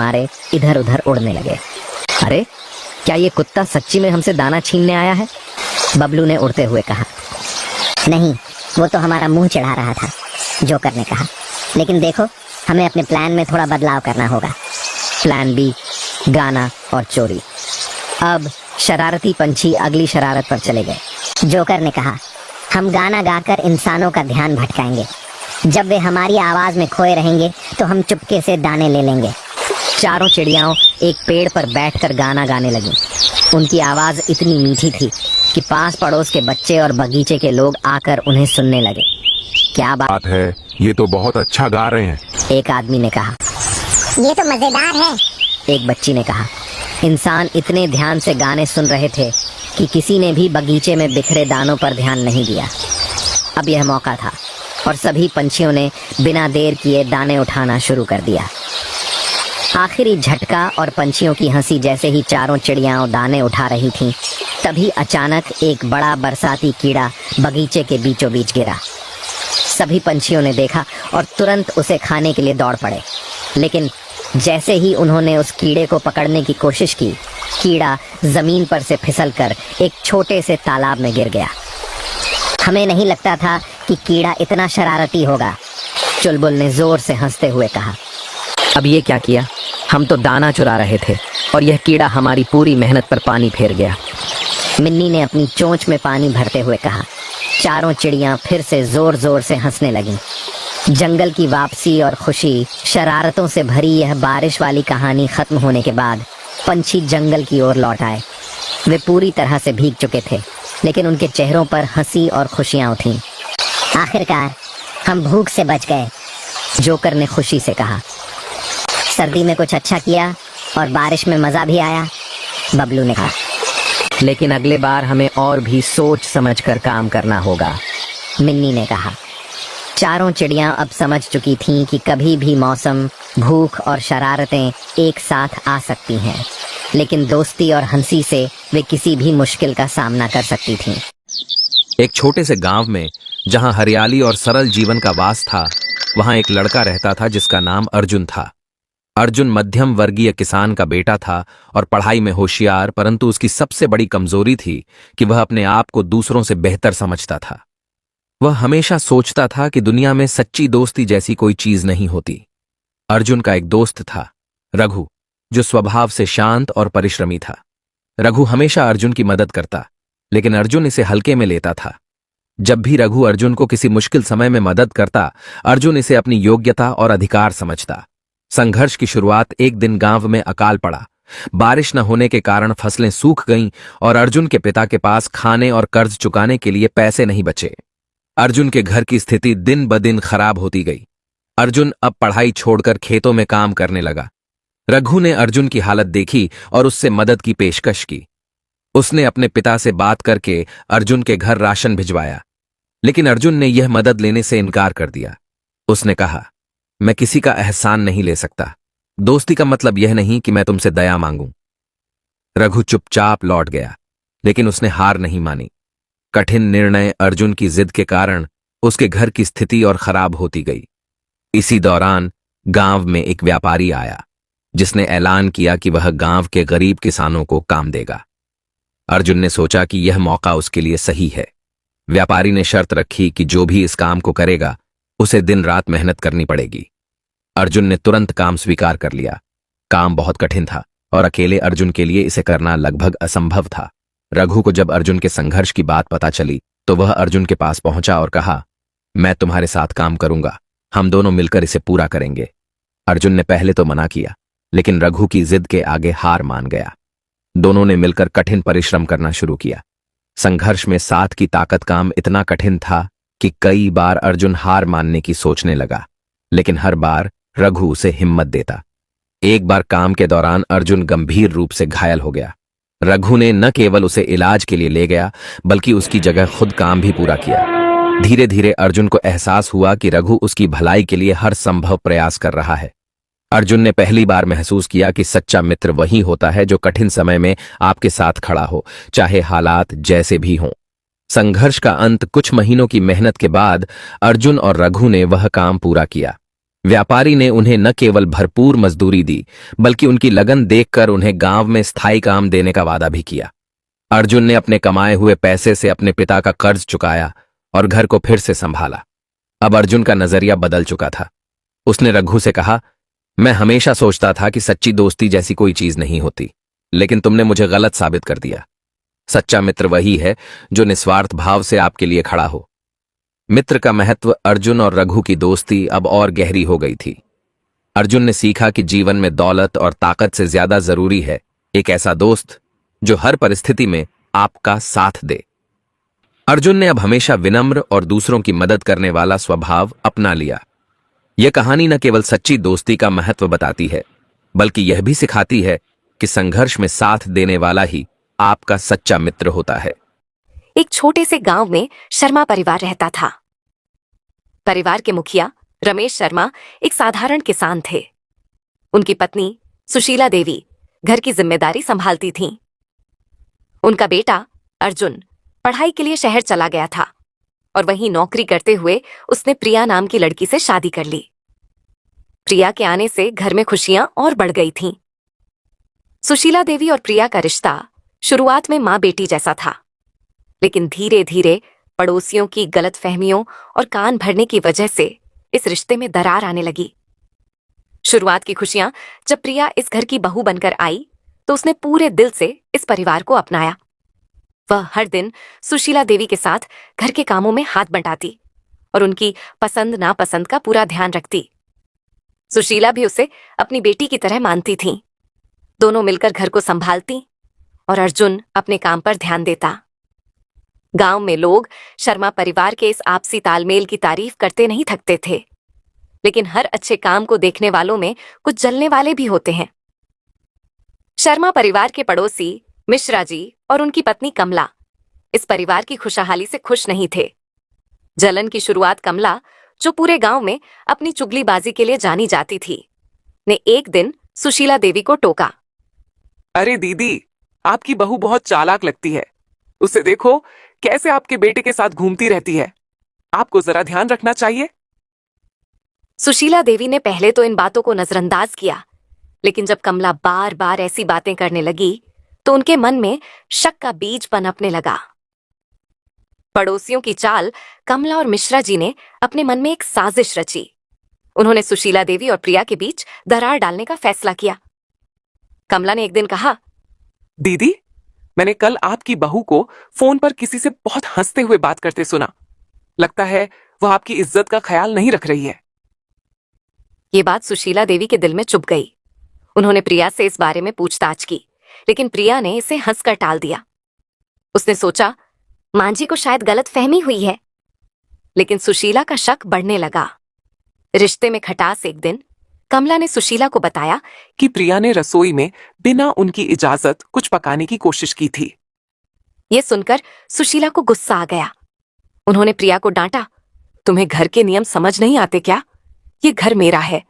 मारे इधर उधर उड़ने लगे। अरे क्या ये कुत्ता सच्ची में हमसे दाना छीनने आया है? बबलू ने उड़ते हुए कहा। नहीं, वो तो हमारा मुंह चढ़ा रहा था, जोकर ने कहा। लेकिन देखो, हमें अपने प्लान में थोड़ा बदलाव करना होगा। प्लान बी, गाना और चोरी। अब शरारती पंछी अगली शरारत पर चले गए। जोकर ने कहा, हम गाना गाकर इंसानों का ध्यान भटकाएंगे। जब वे हमारी आवाज में खोए रहेंगे तो हम चुपके से दाने ले लेंगे। चारों चिड़ियाओं एक पेड़ पर बैठकर गाना गाने लगी। उनकी आवाज इतनी मीठी थी कि पास पड़ोस के बच्चे और बगीचे के लोग आकर उन्हें सुनने लगे। क्या बात है, ये तो बहुत अच्छा गा रहे हैं, एक आदमी ने कहा। ये तो मजेदार है, एक बच्ची ने कहा। इंसान इतने ध्यान से गाने सुन रहे थे कि किसी ने भी बगीचे में बिखरे दानों पर ध्यान नहीं दिया। अब यह मौका था और सभी पंछियों ने बिना देर किए दाने उठाना शुरू कर दिया। आखिरी झटका और पंछियों की हंसी जैसे ही चारों चिड़ियाओं दाने उठा रही थीं, तभी अचानक एक बड़ा बरसाती कीड़ा बगीचे के बीचों बीच गिरा। सभी पंछियों ने देखा और तुरंत उसे खाने के लिए दौड़ पड़े। लेकिन जैसे ही उन्होंने उस कीड़े को पकड़ने की कोशिश की, कीड़ा जमीन पर से फिसलकर एक छोटे से तालाब में गिर गया। हमें नहीं लगता था कि कीड़ा इतना शरारती होगा, चुलबुल ने जोर से हंसते हुए कहा। अब ये क्या किया? हम तो दाना चुरा रहे थे और यह कीड़ा हमारी पूरी मेहनत पर पानी फेर गया। मिन्नी ने अपनी चोंच में पानी भरते हुए कहा। चारों चिड़ियां फिर से जोर जोर से हंसने लगीं। जंगल की वापसी और खुशी, शरारतों से भरी यह बारिश वाली कहानी खत्म होने के बाद पंछी जंगल की ओर लौट आए। वे पूरी तरह से भीग चुके थे, लेकिन उनके चेहरों पर हंसी और खुशियां थीं। आखिरकार हम भूख से बच गए, जोकर ने खुशी से कहा। सर्दी में कुछ अच्छा किया और बारिश में मजा भी आया, बबलू ने कहा। लेकिन अगले बार हमें और भी सोच समझकर काम करना होगा, मिन्नी ने कहा। चारों चिड़ियां अब समझ चुकी थीं कि कभी भी मौसम, भूख और शरारतें एक साथ आ सकती हैं, लेकिन दोस्ती और हंसी से वे किसी भी मुश्किल का सामना कर सकती थीं। एक छोटे से गांव में जहां हरियाली और सरल जीवन का वास था, वहां एक लड़का रहता था जिसका नाम अर्जुन था। अर्जुन मध्यम वर्गीय किसान का बेटा था और पढ़ाई में होशियार, परंतु उसकी सबसे बड़ी कमजोरी थी कि वह अपने आप को दूसरों से बेहतर समझता था। वह हमेशा सोचता था कि दुनिया में सच्ची दोस्ती जैसी कोई चीज नहीं होती। अर्जुन का एक दोस्त था, रघु, जो स्वभाव से शांत और परिश्रमी था। रघु हमेशा अर्जुन की मदद करता, लेकिन अर्जुन इसे हल्के में लेता था। जब भी रघु अर्जुन को किसी मुश्किल समय में मदद करता, अर्जुन इसे अपनी योग्यता और अधिकार समझता। संघर्ष की शुरुआत एक दिन गांव में अकाल पड़ा। बारिश न होने के कारण फसलें सूख गईं और अर्जुन के पिता के पास खाने और कर्ज चुकाने के लिए पैसे नहीं बचे। अर्जुन के घर की स्थिति दिन ब दिन खराब होती गई। अर्जुन अब पढ़ाई छोड़कर खेतों में काम करने लगा। रघु ने अर्जुन की हालत देखी और उससे मदद की पेशकश की। उसने अपने पिता से बात करके अर्जुन के घर राशन भिजवाया, लेकिन अर्जुन ने यह मदद लेने से इनकार कर दिया। उसने कहा, मैं किसी का एहसान नहीं ले सकता। दोस्ती का मतलब यह नहीं कि मैं तुमसे दया मांगूं। रघु चुपचाप लौट गया, लेकिन उसने हार नहीं मानी। कठिन निर्णय अर्जुन की जिद के कारण उसके घर की स्थिति और खराब होती गई। इसी दौरान गांव में एक व्यापारी आया, जिसने ऐलान किया कि वह गांव के गरीब किसानों को काम देगा। अर्जुन ने सोचा कि यह मौका उसके लिए सही है। व्यापारी ने शर्त रखी कि जो भी इस काम को करेगा, उसे दिन रात मेहनत करनी पड़ेगी। अर्जुन ने तुरंत काम स्वीकार कर लिया। काम बहुत कठिन था और अकेले अर्जुन के लिए इसे करना लगभग असंभव था। रघु को जब अर्जुन के संघर्ष की बात पता चली, तो वह अर्जुन के पास पहुंचा और कहा, मैं तुम्हारे साथ काम करूंगा, हम दोनों मिलकर इसे पूरा करेंगे। अर्जुन ने पहले तो मना किया, लेकिन रघु की जिद के आगे हार मान गया। दोनों ने मिलकर कठिन परिश्रम करना शुरू किया। संघर्ष में साथ की ताकत काम इतना कठिन था कि कई बार अर्जुन हार मानने की सोचने लगा, लेकिन हर बार रघु उसे हिम्मत देता। एक बार काम के दौरान अर्जुन गंभीर रूप से घायल हो गया। रघु ने न केवल उसे इलाज के लिए ले गया, बल्कि उसकी जगह खुद काम भी पूरा किया। धीरे धीरे अर्जुन को एहसास हुआ कि रघु उसकी भलाई के लिए हर संभव प्रयास कर रहा है। अर्जुन ने पहली बार महसूस किया कि सच्चा मित्र वही होता है जो कठिन समय में आपके साथ खड़ा हो, चाहे हालात जैसे भी हों। संघर्ष का अंत कुछ महीनों की मेहनत के बाद अर्जुन और रघु ने वह काम पूरा किया। व्यापारी ने उन्हें न केवल भरपूर मजदूरी दी, बल्कि उनकी लगन देखकर उन्हें गांव में स्थायी काम देने का वादा भी किया। अर्जुन ने अपने कमाए हुए पैसे से अपने पिता का कर्ज चुकाया और घर को फिर से संभाला। अब अर्जुन का नजरिया बदल चुका था। उसने रघु से कहा, मैं हमेशा सोचता था कि सच्ची दोस्ती जैसी कोई चीज नहीं होती, लेकिन तुमने मुझे गलत साबित कर दिया। सच्चा मित्र वही है जो निस्वार्थ भाव से आपके लिए खड़ा हो। मित्र का महत्व अर्जुन और रघु की दोस्ती अब और गहरी हो गई थी। अर्जुन ने सीखा कि जीवन में दौलत और ताकत से ज्यादा जरूरी है एक ऐसा दोस्त जो हर परिस्थिति में आपका साथ दे। अर्जुन ने अब हमेशा विनम्र और दूसरों की मदद करने वाला स्वभाव अपना लिया। यह कहानी न केवल सच्ची दोस्ती का महत्व बताती है, बल्कि यह भी सिखाती है कि संघर्ष में साथ देने वाला ही आपका सच्चा मित्र होता है। एक छोटे से गांव में शर्मा परिवार रहता था। परिवार के मुखिया रमेश शर्मा एक साधारण किसान थे। उनकी पत्नी सुशीला देवी घर की जिम्मेदारी संभालती थीं। उनका बेटा अर्जुन पढ़ाई के लिए शहर चला गया था और वहीं नौकरी करते हुए उसने प्रिया नाम की लड़की से शादी कर ली। प्रिया के आने से घर में खुशियां और बढ़ गई थीं। सुशीला देवी और प्रिया का रिश्ता शुरुआत में मां बेटी जैसा था, लेकिन धीरे धीरे पड़ोसियों की गलतफहमियों और कान भरने की वजह से इस रिश्ते में दरार आने लगी। शुरुआत की खुशियां जब प्रिया इस घर की बहू बनकर आई तो उसने पूरे दिल से इस परिवार को अपनाया। वह हर दिन सुशीला देवी के साथ घर के कामों में हाथ बंटाती और उनकी पसंद नापसंद का पूरा ध्यान रखती। सुशीला भी उसे अपनी बेटी की तरह मानती थीं। दोनों मिलकर घर को संभालती और अर्जुन अपने काम पर ध्यान देता। गांव में लोग शर्मा परिवार के इस आपसी तालमेल की तारीफ करते नहीं थकते थे, लेकिन हर अच्छे काम को देखने वालों में कुछ जलने वाले भी होते हैं। शर्मा परिवार के पड़ोसी मिश्रा जी और उनकी पत्नी कमला इस परिवार की खुशहाली से खुश नहीं थे। जलन की शुरुआत कमला, जो पूरे गांव में अपनी चुगलीबाजी के लिए जानी जाती थी, ने एक दिन सुशीला देवी को टोका। अरे दीदी, आपकी बहू बहुत चालाक लगती है। उसे देखो कैसे आपके बेटे के साथ घूमती रहती है। आपको जरा ध्यान रखना चाहिए। सुशीला देवी ने पहले तो इन बातों को नजरअंदाज किया, लेकिन जब कमला बार बार ऐसी बातें करने लगी तो उनके मन में शक का बीज पनपने लगा। पड़ोसियों की चाल कमला और मिश्रा जी ने अपने मन में एक साजिश रची। उन्होंने सुशीला देवी और प्रिया के बीच दरार डालने का फैसला किया। कमला ने एक दिन कहा, दीदी, मैंने कल आपकी बहू को फोन पर किसी से बहुत हंसते हुए बात करते सुना। लगता है वह आपकी इज्जत का ख्याल नहीं रख रही है। ये बात सुशीला देवी के दिल में चुभ गई। उन्होंने प्रिया से इस बारे में पूछताछ की, लेकिन प्रिया ने इसे हंसकर टाल दिया। उसने सोचा, मां जी को शायद गलत फहमी हुई है। लेकिन सुशीला का शक बढ़ने लगा। रिश्ते में खटास एक दिन कमला ने सुशीला को बताया कि प्रिया ने रसोई में बिना उनकी इजाजत कुछ पकाने की कोशिश की थी। यह सुनकर सुशीला को गुस्सा आ गया। उन्होंने प्रिया को डांटा, तुम्हें घर के नियम समझ नहीं आते क्या? ये घर मेरा है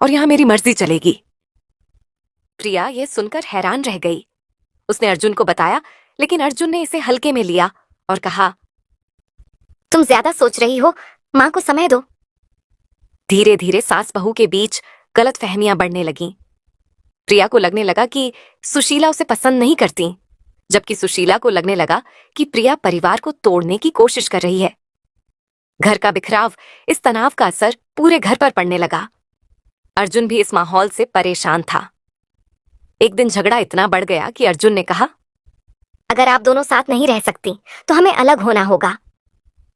और यहां मेरी मर्जी चलेगी। प्रिया यह सुनकर हैरान रह गई। उसने अर्जुन को बताया, लेकिन अर्जुन ने इसे हल्के में लिया और कहा, तुम ज्यादा सोच रही हो, मां को समय दो। धीरे धीरे सास बहू के बीच गलतफहमियां बढ़ने लगीं। प्रिया को लगने लगा कि सुशीला उसे पसंद नहीं करती, जबकि सुशीला को लगने लगा कि प्रिया परिवार को तोड़ने की कोशिश कर रही है। घर का बिखराव, इस तनाव का असर पूरे घर पर पड़ने लगा। अर्जुन भी इस माहौल से परेशान था। एक दिन झगड़ा इतना बढ़ गया कि अर्जुन ने कहा, अगर आप दोनों साथ नहीं रह सकती तो हमें अलग होना होगा।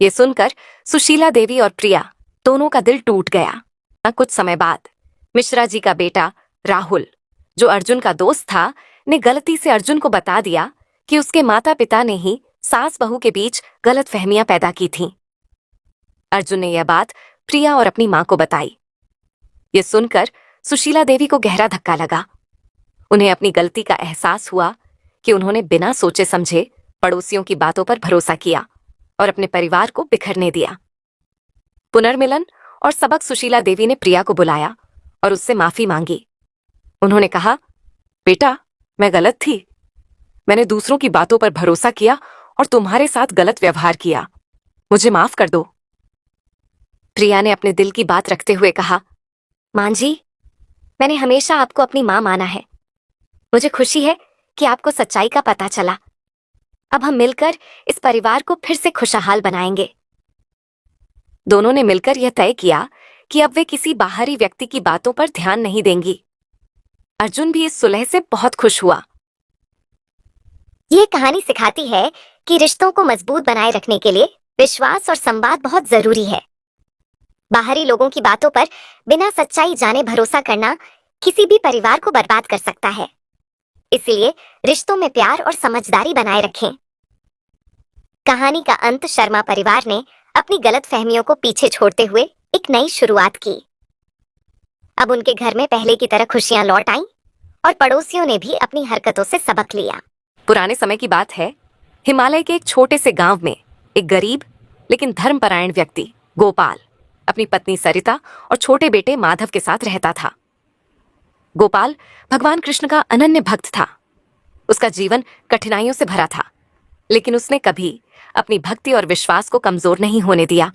ये सुनकर सुशीला देवी और प्रिया दोनों का दिल टूट गया। कुछ समय बाद मिश्रा जी का बेटा राहुल, जो अर्जुन का दोस्त था, ने गलती से अर्जुन को बता दिया कि उसके माता पिता ने ही सास बहू के बीच गलतफहमियां पैदा की थीं। अर्जुन ने यह बात प्रिया और अपनी मां को बताई। यह सुनकर सुशीला देवी को गहरा धक्का लगा। उन्हें अपनी गलती का एहसास हुआ कि उन्होंने बिना सोचे समझे पड़ोसियों की बातों पर भरोसा किया और अपने परिवार को बिखरने दिया। पुनर्मिलन और सबक सुशीला देवी ने प्रिया को बुलाया और उससे माफी मांगी। उन्होंने कहा, बेटा, मैं गलत थी। मैंने दूसरों की बातों पर भरोसा किया और तुम्हारे साथ गलत व्यवहार किया। मुझे माफ कर दो। प्रिया ने अपने दिल की बात रखते हुए कहा, मां जी, मैंने हमेशा आपको अपनी मां माना है। मुझे खुशी है कि आपको सच्चाई का पता चला। अब हम मिलकर इस परिवार को फिर से खुशहाल बनाएंगे। दोनों ने मिलकर यह तय किया कि अब वे किसी बाहरी व्यक्ति की बातों पर ध्यान नहीं देंगी। अर्जुन भी इस सुलह से बहुत खुश हुआ। ये कहानी सिखाती है कि रिश्तों को मजबूत बनाए रखने के लिए विश्वास और संवाद बहुत जरूरी है। बाहरी लोगों की बातों पर बिना सच्चाई जाने भरोसा करना किसी भी परिवार को बर्बाद कर सकता है। इसलिए रिश्तों में प्यार और समझदारी बनाए रखें। कहानी का अंत शर्मा परिवार ने अपनी गलतफहमियों को पीछे छोड़ते हुए एक नई शुरुआत की। अब उनके घर में पहले की तरह खुशियां लौट आईं और पड़ोसियों ने भी अपनी हरकतों से सबक लिया। पुराने समय की बात है। हिमालय के एक छोटे से गांव में एक गरीब लेकिन धर्मपरायण व्यक्ति गोपाल अपनी पत्नी सरिता और छोटे बेटे माधव के साथ रहता था। गोपाल भगवान कृष्ण का अनन्य भक्त था। उसका जीवन कठिनाइयों से भरा था, लेकिन उसने कभी अपनी भक्ति और विश्वास को कमजोर नहीं होने दिया।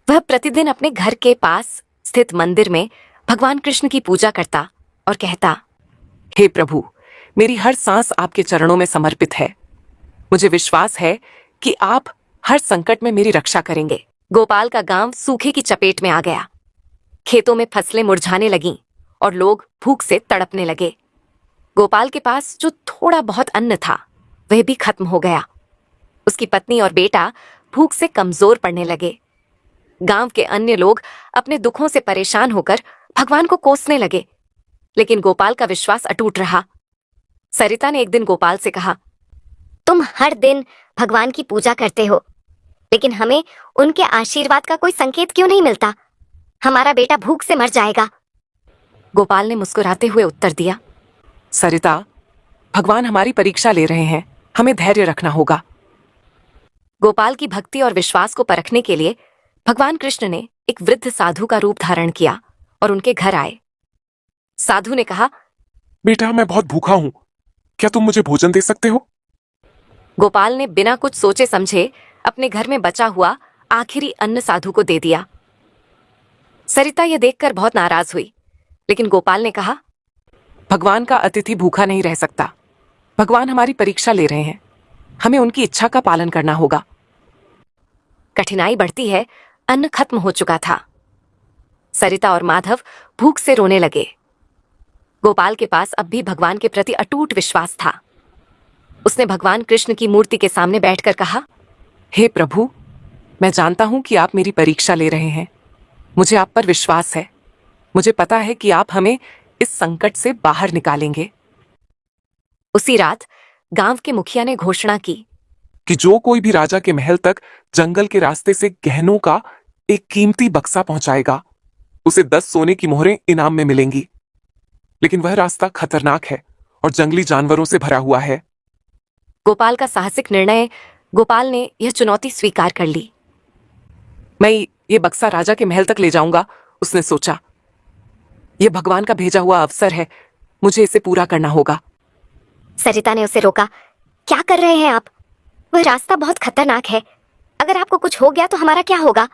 वह प्रतिदिन अपने घर के पास स्थित मंदिर में भगवान कृष्ण की पूजा करता और कहता, हे प्रभु, मेरी हर सांस आपके चरणों में समर्पित है। मुझे विश्वास है कि आप हर संकट में मेरी रक्षा करेंगे। गोपाल का गांव सूखे की चपेट में आ गया। खेतों में फसलें मुरझाने लगीं और लोग भूख से तड़पने लगे। गोपाल के पास जो थोड़ा बहुत अन्न था वह भी खत्म हो गया। उसकी पत्नी और बेटा भूख से कमजोर पड़ने लगे। गांव के अन्य लोग अपने दुखों से परेशान होकर भगवान को कोसने लगे, लेकिन गोपाल का विश्वास अटूट रहा। सरिता ने एक दिन गोपाल से कहा, तुम हर दिन भगवान की पूजा करते हो, लेकिन हमें उनके आशीर्वाद का कोई संकेत क्यों नहीं मिलता? हमारा बेटा भूख से मर जाएगा। गोपाल ने मुस्कुराते हुए उत्तर दिया, सरिता, भगवान हमारी परीक्षा ले रहे हैं। हमें धैर्य रखना होगा। गोपाल की भक्ति और विश्वास को परखने के लिए भगवान कृष्ण ने एक वृद्ध साधु का रूप धारण किया और उनके घर आए। साधु ने कहा, बेटा, मैं बहुत भूखा हूँ, क्या तुम मुझे भोजन दे सकते हो? गोपाल ने बिना कुछ सोचे समझे अपने घर में बचा हुआ आखिरी अन्न साधु को दे दिया। सरिता यह देखकर बहुत नाराज हुई, लेकिन गोपाल ने कहा, भगवान का अतिथि भूखा नहीं रह सकता। भगवान हमारी परीक्षा ले रहे हैं। हमें उनकी इच्छा का पालन करना होगा। कठिनाई बढ़ती है, अन्न खत्म हो चुका था। सरिता और माधव भूख से रोने लगे। गोपाल के पास अब भी भगवान के प्रति अटूट विश्वास था। उसने भगवान कृष्ण की मूर्ति के सामने बैठकर कहा, हे प्रभु, मैं जानता हूं कि आप मेरी परीक्षा ले रहे हैं। मुझे आप पर विश्वास है। मुझे पता है कि आप हमें इस संकट से बाहर निकालेंगे। उसी रात गांव के मुखिया ने घोषणा की कि जो कोई भी राजा के महल तक जंगल के रास्ते से गहनों का एक कीमती बक्सा पहुंचाएगा, उसे 10 सोने की मोहरें इनाम में मिलेंगी। लेकिन वह रास्ता खतरनाक है और जंगली जानवरों से भरा हुआ है। गोपाल का साहसिक निर्णय, गोपाल ने यह चुनौती स्वीकार कर ली। मैं ये बक्सा राजा के महल तक ले जाऊंगा, उसने सोचा। यह भगवान का भेजा हुआ अवसर है, मुझे इसे पूरा करना होगा। सरिता ने उसे रोका, क्या कर रहे हैं आप? वह रास्ता बहुत खतरनाक है। अगर आपको कुछ हो गया तो हमारा क्या होगा?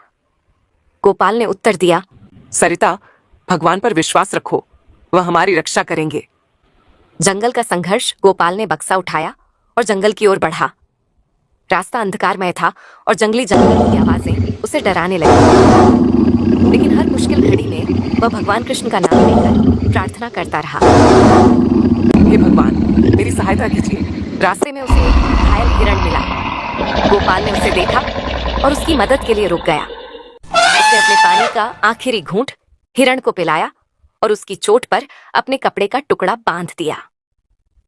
गोपाल ने उत्तर दिया, सरिता, भगवान पर विश्वास रखो, वह हमारी रक्षा करेंगे। जंगल का संघर्ष। गोपाल ने बक्सा उठाया और जंगल की ओर बढ़ा। रास्ता अंधकारमय था और जंगली जानवरों की आवाजें उसे डराने लगी। लेकिन हर मुश्किल घड़ी में वह भगवान कृष्ण का नाम लेकर प्रार्थना करता रहा। हे भगवान, मेरी सहायता कीजिए। रास्ते में उसे एक घायल हिरण मिला। गोपाल ने उसे देखा और उसकी मदद के लिए रुक गया। उसने अपने पानी का आखिरी घूंट हिरण को पिलाया और उसकी चोट पर अपने कपड़े का टुकड़ा बांध दिया।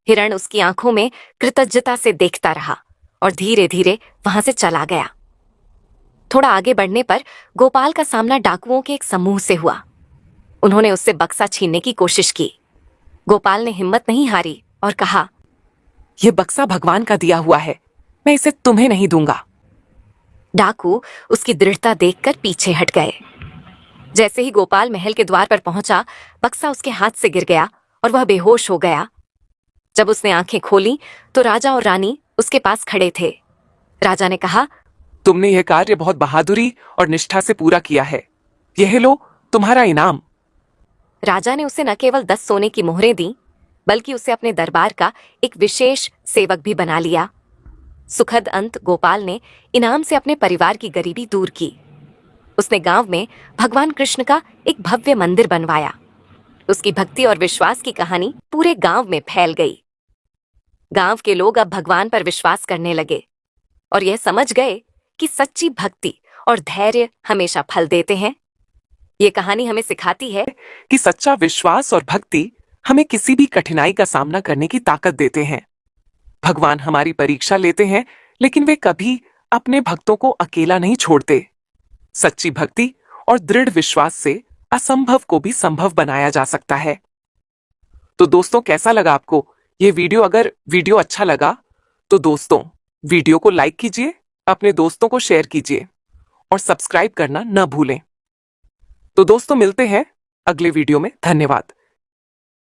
हिरण उसकी आंखों में कृतज्ञता से देखता रहा और धीरे धीरे वहां से चला गया। थोड़ा आगे बढ़ने पर गोपाल का सामना डाकुओं के एक समूह से हुआ। उन्होंने उससे बक्सा छीनने की कोशिश की। गोपाल ने हिम्मत नहीं हारी और कहा, यह बक्सा भगवान का दिया हुआ है, मैं इसे तुम्हें नहीं दूंगा। डाकू उसकी दृढ़ता देखकर पीछे हट गए। जैसे ही गोपाल महल के द्वार पर पहुंचा, बक्सा उसके हाथ से गिर गया और वह बेहोश हो गया। जब उसने आंखें खोली तो राजा और रानी उसके पास खड़े थे। राजा ने कहा, तुमने यह कार्य बहुत बहादुरी और निष्ठा से पूरा किया है। यह लो तुम्हारा इनाम। राजा ने उसे न केवल 10 सोने की मोहरें दी, बल्कि उसे अपने दरबार का एक विशेष सेवक भी बना लिया। सुखद अंत गोपाल ने इनाम से अपने परिवार की गरीबी दूर की। उसने गांव में भगवान कृष्ण का एक भव्य मंदिर बनवाया। उसकी भक्ति और विश्वास की कहानी पूरे गांव में फैल गई। गांव के लोग अब भगवान पर विश्वास करने लगे और यह समझ गए कि सच्ची भक्ति और धैर्य हमेशा फल देते हैं। ये कहानी हमें सिखाती है कि सच्चा विश्वास और भक्ति हमें किसी भी कठिनाई का सामना करने की ताकत देते हैं। भगवान हमारी परीक्षा लेते हैं, लेकिन वे कभी अपने भक्तों को अकेला नहीं छोड़ते। सच्ची भक्ति और दृढ़ विश्वास से असंभव को भी संभव बनाया जा सकता है। तो दोस्तों, कैसा लगा आपको ये वीडियो? अगर वीडियो अच्छा लगा तो दोस्तों वीडियो को लाइक कीजिए, अपने दोस्तों को शेयर कीजिए और सब्सक्राइब करना न भूलें। तो दोस्तों, मिलते हैं अगले वीडियो में। धन्यवाद।